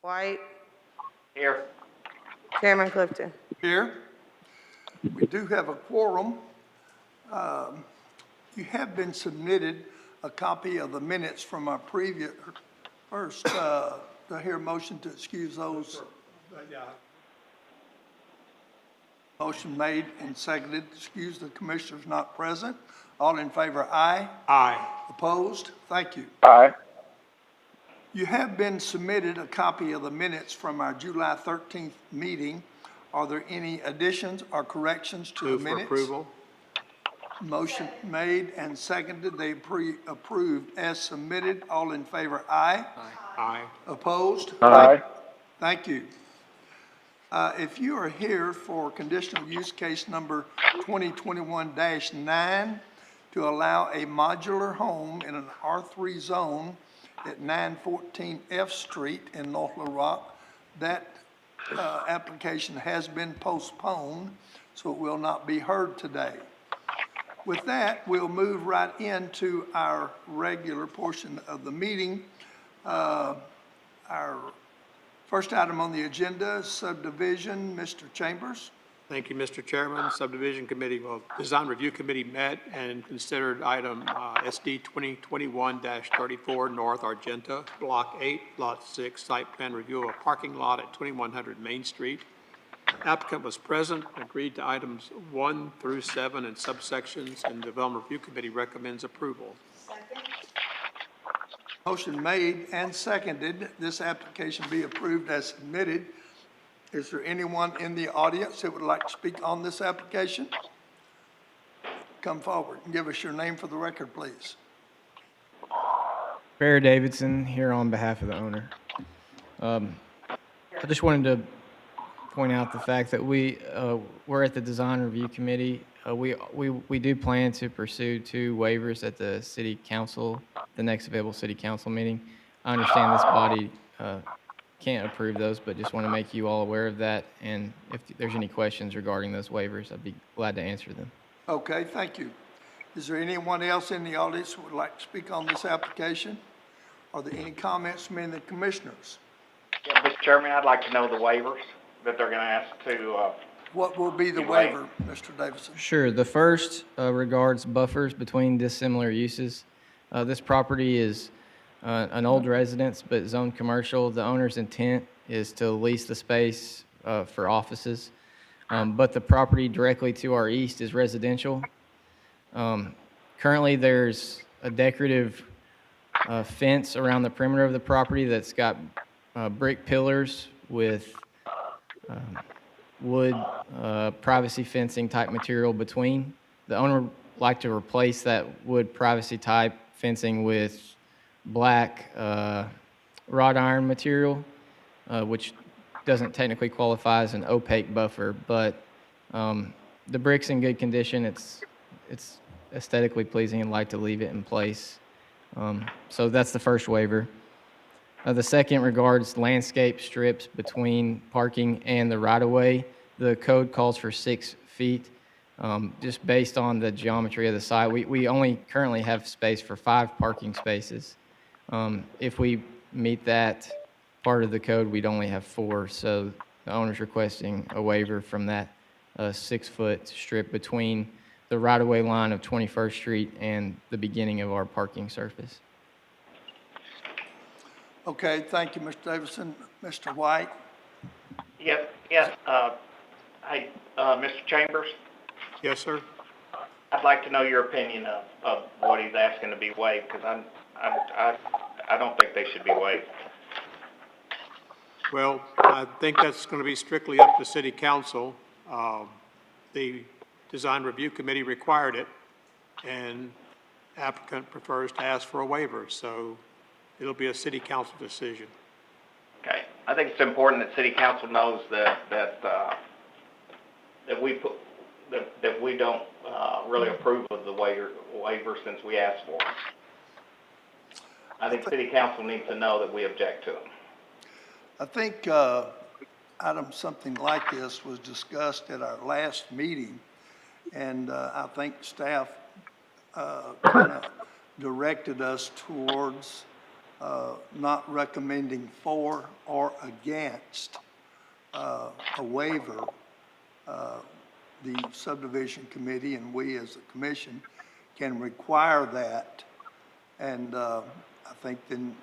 White. Here. Chairman Clifton. Here. We do have a quorum. You have been submitted a copy of the minutes from our previous, first, do I hear a motion to excuse those? Motion made and seconded, excuse the commissioners not present. All in favor, aye. Aye. Opposed? Thank you. Aye. You have been submitted a copy of the minutes from our July 13th meeting. Are there any additions or corrections to the Move for minutes? approval. Motion made and seconded, they approved as submitted. All in favor, aye. Aye. Opposed? Aye. Thank you. If you are here for conditional use case number 2021-9 to allow a modular home in an R3 zone at 914 F Street in North Little Rock, that application has been postponed, so it will not be heard today. With that, we'll move right into our regular portion of the meeting. Our first item on the agenda is subdivision. Mr. Chambers. Thank you, Mr. Chairman. Subdivision Committee, Design Review Committee met and considered item SD 2021-34 North Argenta, Block 8, Lot 6, site plan review of a parking lot at 2100 Main Street. Applicant was present, agreed to items 1 through 7 and subsections, and the Development Review Committee recommends approval. Motion made and seconded. This application be approved as submitted. Is there anyone in the audience that would like to speak on this application? Come forward and give us your name for the record, please. Barry Davidson here on behalf of the owner. I just wanted to point out the fact that we're at the Design Review Committee. We do plan to pursue 2 waivers at the City Council, the next available City Council meeting. I understand this body can't approve those, but just want to make you all aware of that. And if there's any questions regarding those waivers, I'd be glad to answer them. Okay, thank you. Is there anyone else in the audience who would like to speak on this application? Are there any comments from any of the commissioners? Yeah, Mr. Chairman, I'd like to know the waivers that they're going to ask to. What will be the waiver, Mr. Davidson? Sure. The first regards buffers between dissimilar uses. This property is an old residence, but zoned commercial. The owner's intent is to lease the space for offices, but the property directly to our east is residential. Currently, there's a decorative fence around the perimeter of the property that's got brick pillars with wood privacy fencing type material between. The owner would like to replace that wood privacy type fencing with black wrought iron material, which doesn't technically qualify as an opaque buffer, but the brick's in good condition. It's aesthetically pleasing and like to leave it in place. So that's the first waiver. The second regards landscape strips between parking and the right-of-way. The code calls for 6 feet. Just based on the geometry of the site, we only currently have space for 5 parking spaces. If we meet that part of the code, we'd only have 4. So the owner's requesting a waiver from that 6-foot strip between the right-of-way line of 21st Street and the beginning of our parking surface. Okay, thank you, Mr. Davidson. Mr. White? Yes. Hey, Mr. Chambers, Yes, sir. I'd like to know your opinion of what he's asking to be waived, because I don't think they should be waived. Well, I think that's going to be strictly up to City Council. The Design Review Committee required it, and applicant prefers to ask for a waiver, so it'll be a City Council decision. Okay, I think it's important that City Council knows that we don't really approve of the waiver since we asked for it. I think City Council needs to know that we object to them. I think something like this was discussed at our last meeting, and I think staff kind of directed us towards not recommending for or against a waiver, the subdivision committee and we as a commission can require that. And I think then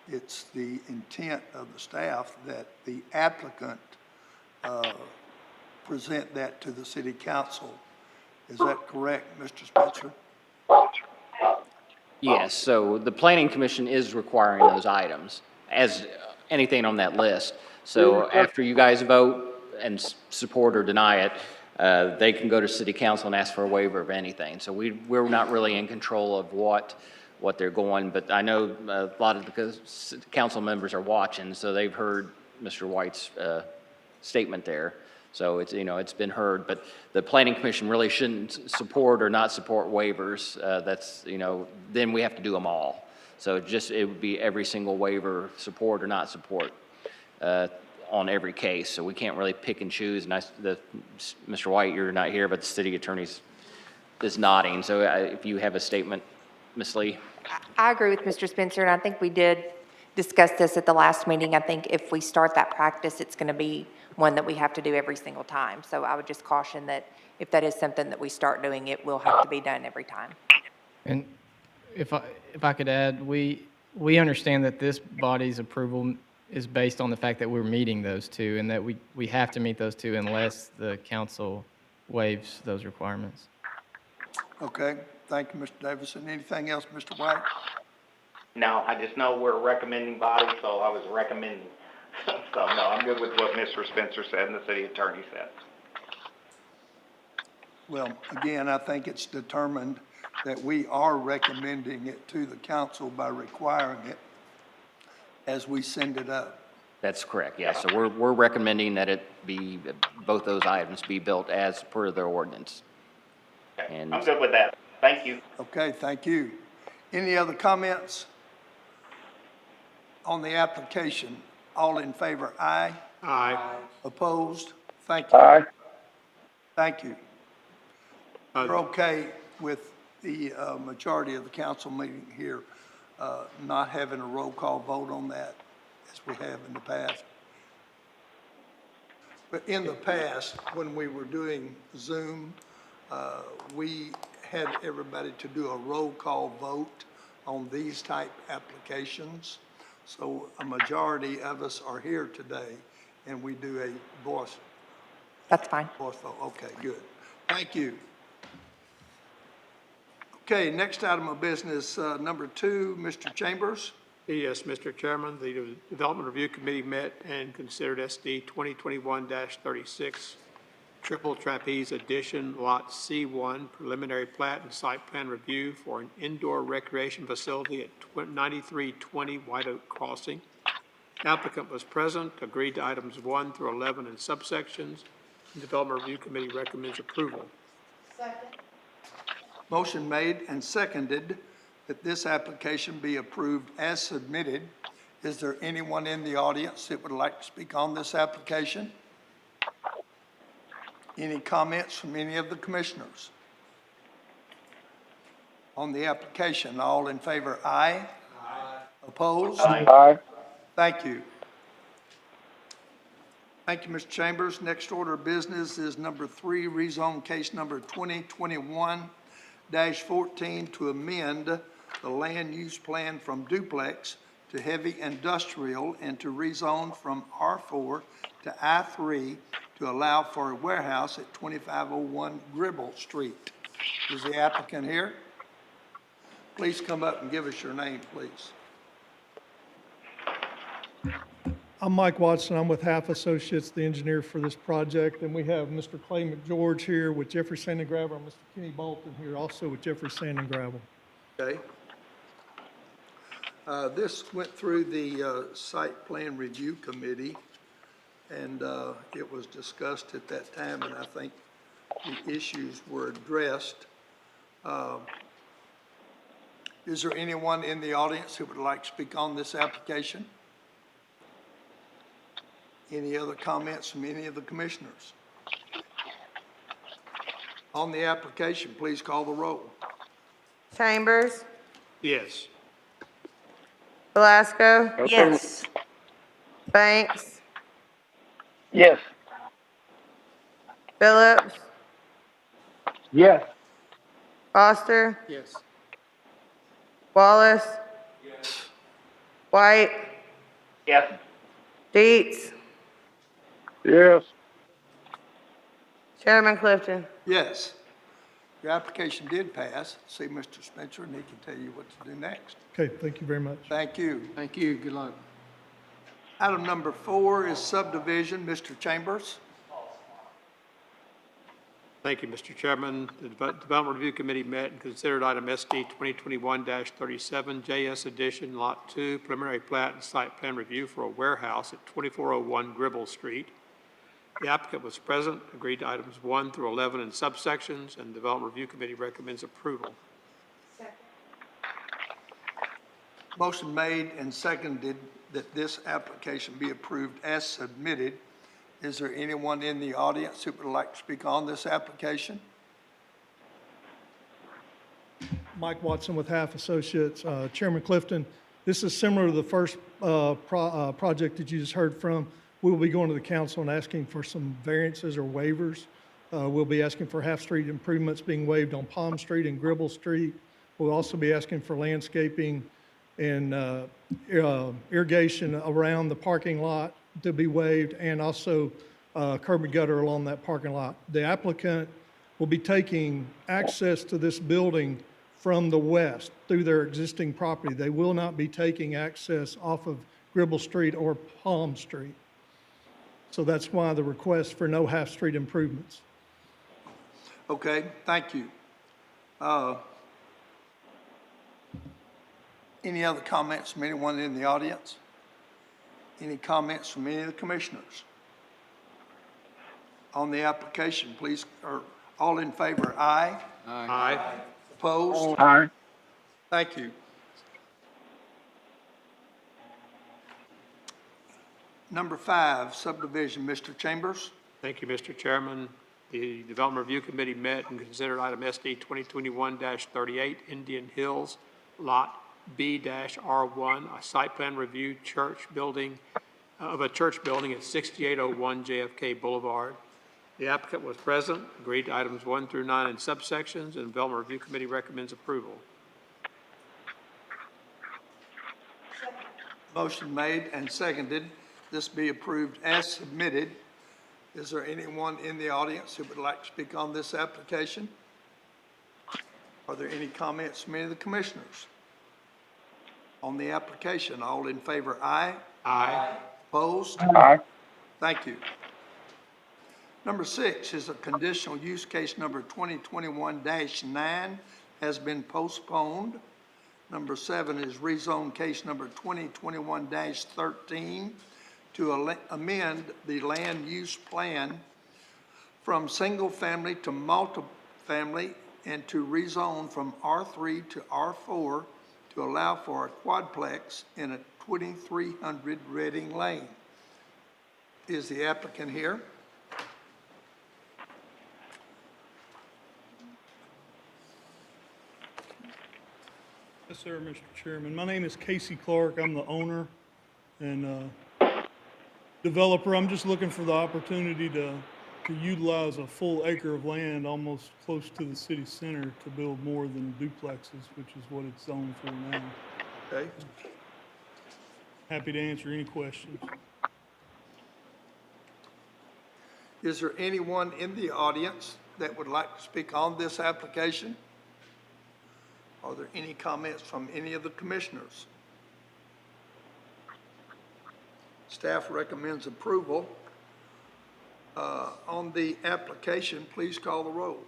it's the intent of the staff that the applicant present that to the city council. Is that correct, Mr. Spencer? Yes, so the planning commission is requiring those items as anything on that list. So after you guys vote and support or deny it, they can go to city council and ask for a waiver of anything. So we're not really in control of what they're going, but I know a lot of the council members are watching, so they've heard Mr. White's statement there. So it's, it's been heard, but the planning commission really shouldn't support or not support waivers. That's, then we have to do them all. So it would be every single waiver, support or not support, on every case. So we can't really pick and choose. And Mr. White, you're not here, but the city attorney is nodding. So if you have a statement, Ms. Lee. I agree with Mr. Spencer, and I think we did discuss this at the last meeting. I think if we start that practice, it's going to be one that we have to do every single time. So I would just caution that if that is something that we start doing, it will have to be done every time. And if I could add, we understand that this body's approval is based on the fact that we're meeting those two, and that we have to meet those two unless the council waives those requirements. Okay, thank you, Mr. Davison. Anything else, Mr. White? No, I just know we're a recommending body, so I was recommending. So, no, I'm good with what Mr. Spencer said and the city attorney said. Well, again, I think it's determined that we are recommending it to the council by requiring it as we send it up. That's correct, yeah. So we're recommending that it be, both those items be built as per their ordinance. Okay. And I'm good with that. Thank you. Okay, thank you. Any other comments on the application? All in favor, aye. Aye. Opposed? Thank you. Aye. Thank you. You're okay with the majority of the council meeting here not having a roll call vote on that as we have in the past? But in the past, when we were doing Zoom, we had everybody to do a roll call vote on these type applications. So a majority of us are here today, and we do a voice That's fine. vote. Okay, good. Thank you. Okay, next item of business, number 2, Mr. Chambers. Yes, Mr. Chairman, the Development Review Committee met and considered SD 2021-36, Triple Trapeze Addition, Lot C1, preliminary plat and site plan review for an indoor recreation facility at 9320 White Oak Crossing. Applicant was present, agreed to items 1 through 11 in subsections. The Development Review Committee recommends approval. Motion made and seconded that this application be approved as submitted. Is there anyone in the audience that would like to speak on this application? Any comments from any of the commissioners? On the application, all in favor, aye? Aye. Opposed? Aye. Thank you. Thank you, Mr. Chambers. Next order of business is number 3, rezone case number 2021-14 to amend the land use plan from duplex to heavy industrial and to rezone from R4 to I3 to allow for a warehouse at 2501 Gribble Street. Is the applicant here? Please come up and give us your name, please. I'm Mike Watson. I'm with Half Associates, the engineer for this project. And we have Mr. Clay McGeorge here with Jeffrey Sand and Gravel, and Mr. Kenny Bolton here also with Jeffrey Sand and Gravel. Okay. This went through the site plan review committee, and it was discussed at that time, and I think the issues were addressed. Is there anyone in the audience who would like to speak on this application? Any other comments from any of the commissioners? On the application, please call the roll. Chambers, Yes. Velasco, Yes. Banks, Yes. Phillips, Yes. Foster, Yes. Wallace, White, Yes. Deets, Yes. Chairman Clifton. Yes. Your application did pass. See Mr. Spencer, and he can tell you what to do next. Okay, thank you very much. Thank you. Thank you. Good luck. Item number 4 is subdivision. Mr. Chambers. Thank you, Mr. Chairman. The Development Review Committee met and considered item SD 2021-37, JS Edition, Lot 2, preliminary plat and site plan review for a warehouse at 2401 Gribble Street. The applicant was present, agreed to items 1 through 11 in subsections, and the Development Review Committee recommends approval. Motion made and seconded that this application be approved as submitted. Is there anyone in the audience who would like to speak on this application? Mike Watson with Half Associates. Chairman Clifton, this is similar to the first project that you just heard from. We will be going to the council and asking for some variances or waivers. We'll be asking for half-street improvements being waived on Palm Street and Gribble Street. We'll also be asking for landscaping and irrigation around the parking lot to be waived, and also curb and gutter along that parking lot. The applicant will be taking access to this building from the west through their existing property. They will not be taking access off of Gribble Street or Palm Street. So that's why the request for no half-street improvements. Okay, thank you. Any other comments from anyone in the audience? Any comments from any of the commissioners? On the application, please, or all in favor, aye? Aye. Opposed? Aye. Thank you. Number 5, subdivision, Mr. Chambers. Thank you, Mr. Chairman. The Development Review Committee met and considered item SD 2021-38, Indian Hills, Lot B-R1, a site plan review of a church building at 6801 JFK Boulevard. The applicant was present, agreed to items 1 through 9 in subsections, and the Development Review Committee recommends approval. Motion made and seconded. This be approved as submitted. Is there anyone in the audience who would like to speak on this application? Are there any comments from any of the commissioners? On the application, all in favor, aye? Aye. Opposed? Aye. Thank you. Number 6 is a conditional use case number 2021-9 has been postponed. Number 7 is rezone case number 2021-13 to amend the land use plan from single family to multifamily and to rezone from R3 to R4 to allow for a quadplex in a 2300 Reading Lane. Is the applicant here? Yes, sir, Mr. Chairman. My name is Casey Clark. I'm the owner and developer. I'm just looking for the opportunity to utilize a full acre of land almost close to the city center to build more than duplexes, which is what it's zoned for now. Okay. Happy to answer any questions. Is there anyone in the audience that would like to speak on this application? Are there any comments from any of the commissioners? Staff recommends approval. On the application, please call the roll.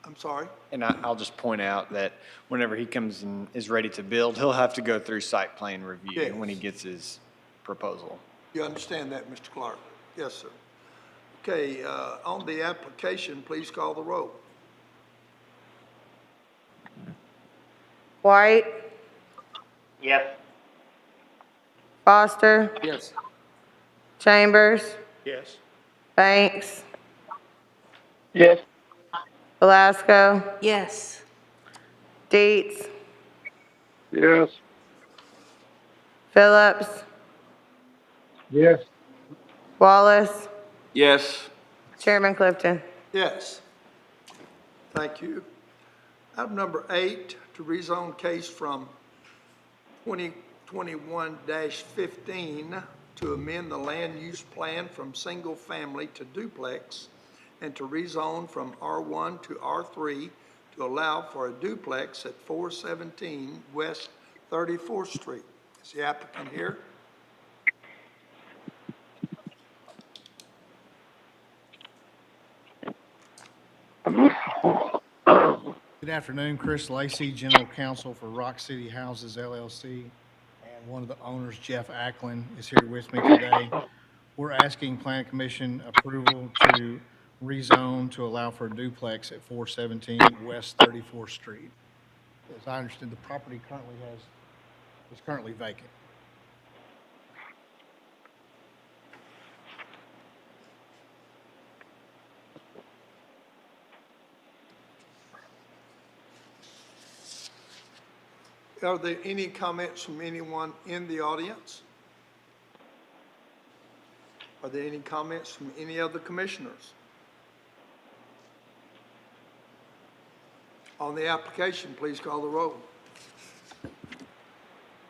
I'm sorry? And I'll just point out that whenever he comes and is ready to build, he'll have to go through site plan review Yes. when he gets his proposal. You understand that, Mr. Clark? Yes, sir. Okay, on the application, please call the roll. White, Yes. Foster, Yes. Chambers, Yes. Banks, Yes. Velasco, Yes. Deets, Yes. Phillips, Yes. Wallace, Yes. Chairman Clifton. Yes. Thank you. Item number 8, to rezone case from 2021-15 to amend the land use plan from single family to duplex and to rezone from R1 to R3 to allow for a duplex at 417 West 34th Street. Is the applicant here? Good afternoon, Chris Lacy, General Counsel for Rock City Houses LLC, and one of the owners, Jeff Ackland, is here with me today. We're asking Planning Commission approval to rezone to allow for a duplex at 417 West 34th Street. As I understand, the property is currently vacant. Are there any comments from anyone in the audience? Are there any comments from any other commissioners? On the application, please call the roll.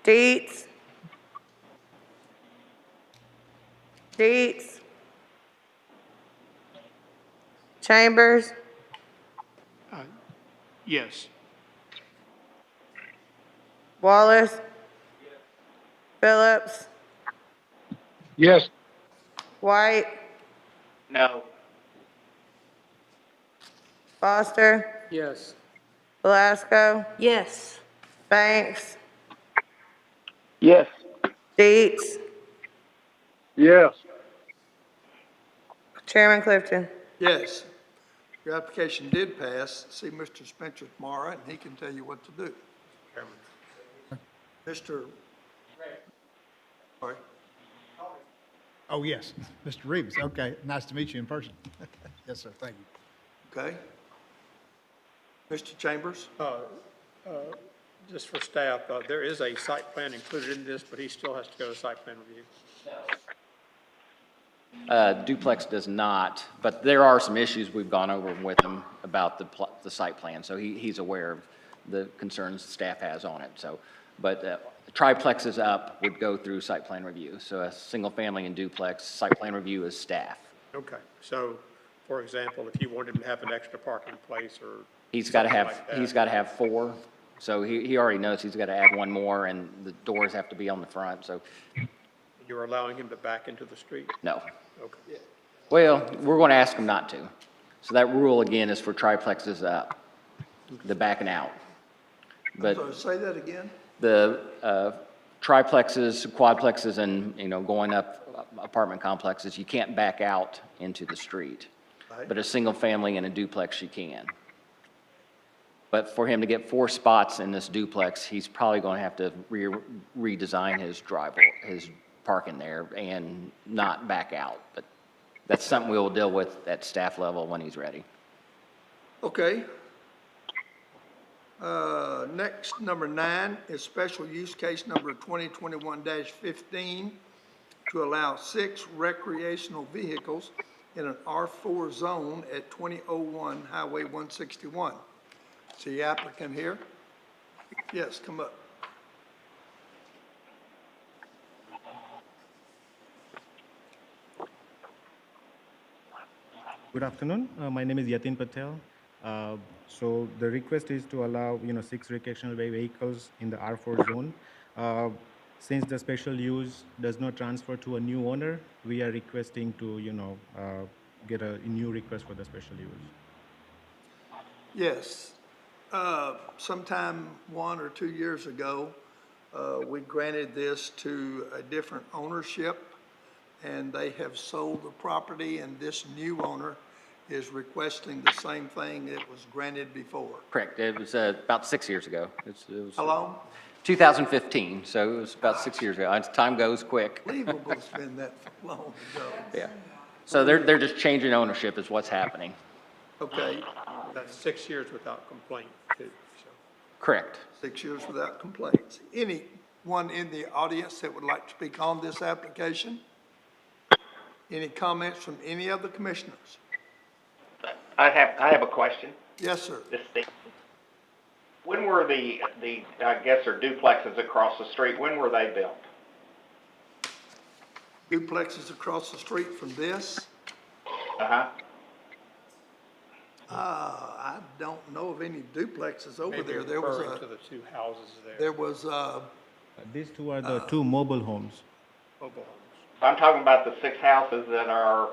Dietz. Dietz. Chambers, Yes. Wallace, Phillips, Yes. White, No. Foster, Yes. Velasco, Yes. Banks, Yes. Dietz, Yes. Chairman Clifton. Yes. Your application did pass. See Mr. Spencer tomorrow, and he can tell you what to do. Chairman. Mr. Sorry. Oh, yes, Mr. Reeves. Okay, nice to meet you in person. Yes, sir, thank you. Okay. Mr. Chambers? Just for staff, there is a site plan included in this, but he still has to go to site plan review. Duplex does not, but there are some issues we've gone over with him about the site plan, so he's aware of the concerns staff has on it, so. But the triplexes up would go through site plan review, so a single family and duplex, site plan review is staff. Okay, so, for example, if you wanted him to have an extra parking place or He's got to something have, like that. he's got to have 4, so he already knows he's got to add 1 more, and the doors have to be on the front, so You're allowing him to back into the street? no. Okay. Well, we're going to ask him not to. So that rule, again, is for triplexes up, the backing out. But So say that again? the triplexes, quadplexes, and, going up apartment complexes, you can't back out into the street. Right. But a single family and a duplex, you can. But for him to get 4 spots in this duplex, he's probably going to have to redesign his driveway, his parking there, and not back out. But that's something we'll deal with at staff level when he's ready. Okay. Next, number 9 is special use case number 2021-15 to allow 6 recreational vehicles in an R4 zone at 2001 Highway 161. See the applicant here? Yes, come up. Good afternoon. My name is Yatin Patel. So the request is to allow, 6 recreational vehicles in the R4 zone. Since the special use does not transfer to a new owner, we are requesting to, get a new request for the special use. Yes. Sometime 1 or 2 years ago, we granted this to a different ownership, and they have sold the property, and this new owner is requesting the same thing that was granted before. Correct. It was about 6 years ago. It was How long? 2015, so it was about 6 years ago. Time goes quick. Unbelievable it's been that long ago. Yeah. So they're just changing ownership is what's happening. Okay, That's 6 years without complaint, too, so. Correct. 6 years without complaints. Any anyone in the audience that would like to speak on this application? Any comments from any of the commissioners? I have a question. Yes, sir. This thing. When were the I guess, are duplexes across the street, when were they built? Duplexes across the street from this? Uh-huh. I don't know of any duplexes over Maybe there. There was referring to the two houses there, there was, These two are the two mobile homes. mobile homes. I'm talking about the 6 houses that are,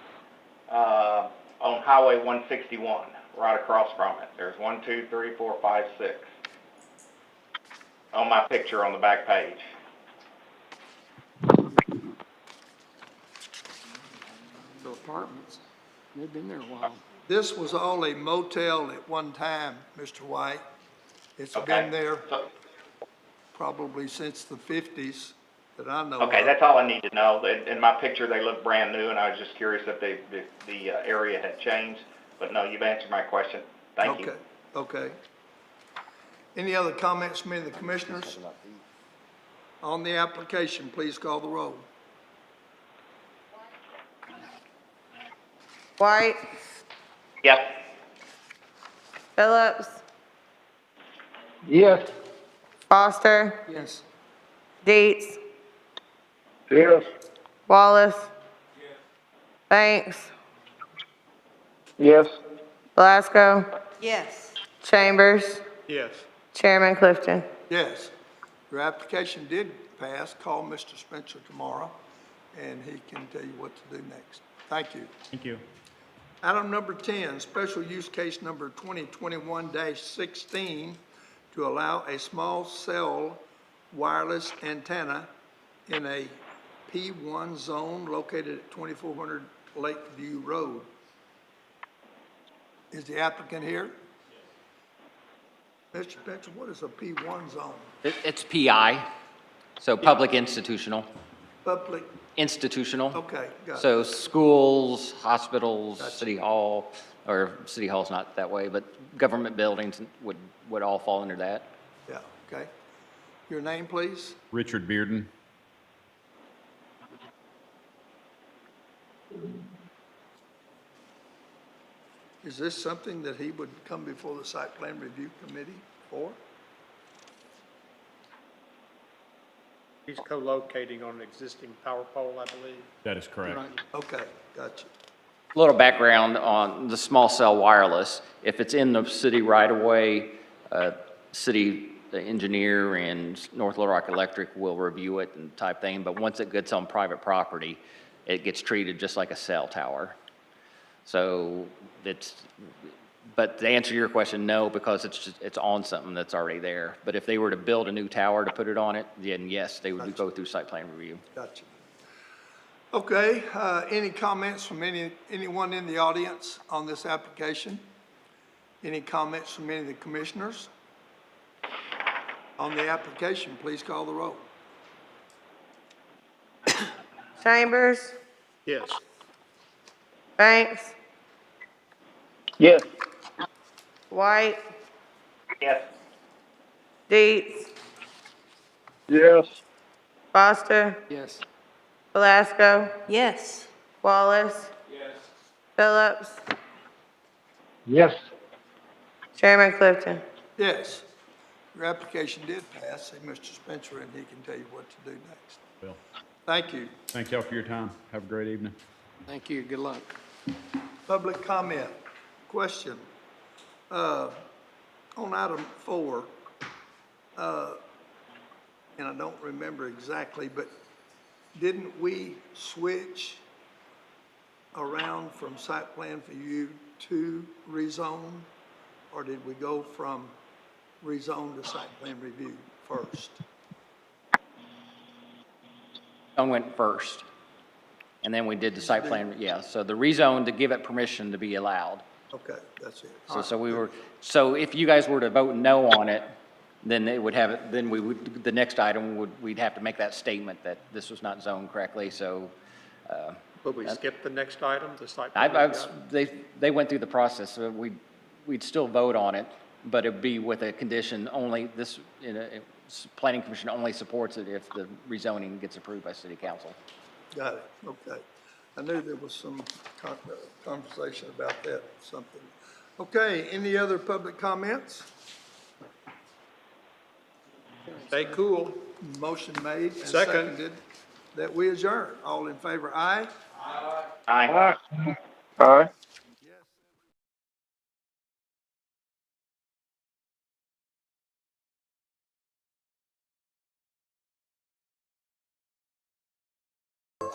on Highway 161, right across from it. There's 1, 2, 3, 4, 5, 6. On my picture on the back page. The apartments, they've been there a while. this was all a motel at one time, Mr. White. It's Okay. been there So- probably since the 50s that I know of. Okay, that's all I need to know. In my picture, they look brand new, and I was just curious if the area had changed. But no, you've answered my question. Thank you. Okay, okay. Any other comments from any of the commissioners? On the application, please call the roll. White, Yes. Phillips, Yes. Foster, Yes. Dietz, Yes. Wallace. Banks, Yes. Belasco, Yes. Chambers, Yes. Chairman Clifton. Yes. Your application did pass. Call Mr. Spencer tomorrow, and he can tell you what to do next. Thank you. Thank you. Item number 10, special use case number 2021-16 to allow a small cell wireless antenna in a P1 zone located at 2400 Lakeview Road. Is the applicant here? Mr. Spencer, what is a P1 zone? It's PI, so public institutional. Public, Institutional. okay, got it. So schools, hospitals, Gotcha. city hall, or city hall's not that way, but government buildings would all fall under that. Yeah, okay. Your name, please? Richard Bearden. Is this something that he would come before the site plan review committee for? He's co-locating on an existing power pole, I believe. That is correct. Okay, gotcha. A little background on the small cell wireless. If it's in the city right of way, city engineer and North Little Rock Electric will review it and type thing, but once it gets on private property, it gets treated just like a cell tower. So but to answer your question, no, because it's on something that's already there. But if they were to build a new tower to put it on it, then yes, they would go through site plan review. Gotcha. Okay, any comments from anyone in the audience on this application? Any comments from any of the commissioners? On the application, please call the roll. Chambers, Yes. Banks, Yes. White, Yes. Dietz, Yes. Foster, Yes. Belasco, Yes. Wallace. Phillips, Yes. Chairman Clifton. Yes, your application did pass. See Mr. Spencer, and he can tell you what to do next. Well, Thank you. thank y'all for your time. Have a great evening. Thank you. Good luck. Public comment, question. On item 4, and I don't remember exactly, but didn't we switch around from site plan for you to rezone? Or did we go from rezone to site plan review first? Zone went first, and then we did the site plan, yeah. So the rezone to give it permission to be allowed. Okay, that's it. So if you guys were to vote no on it, then they would have it, then we would, the next item we'd have to make that statement that this was not zoned correctly, so, But we skip the next item, the site plan review? they went through the process, so we'd still vote on it, but it'd be with a condition only this, Planning Commission only supports it if the rezoning gets approved by city council. Got it, okay. I knew there was some conversation about that, something. Okay, any other public comments? Stay cool. Motion made and Second. seconded that we adjourn. All in favor, aye? Aye. Aye.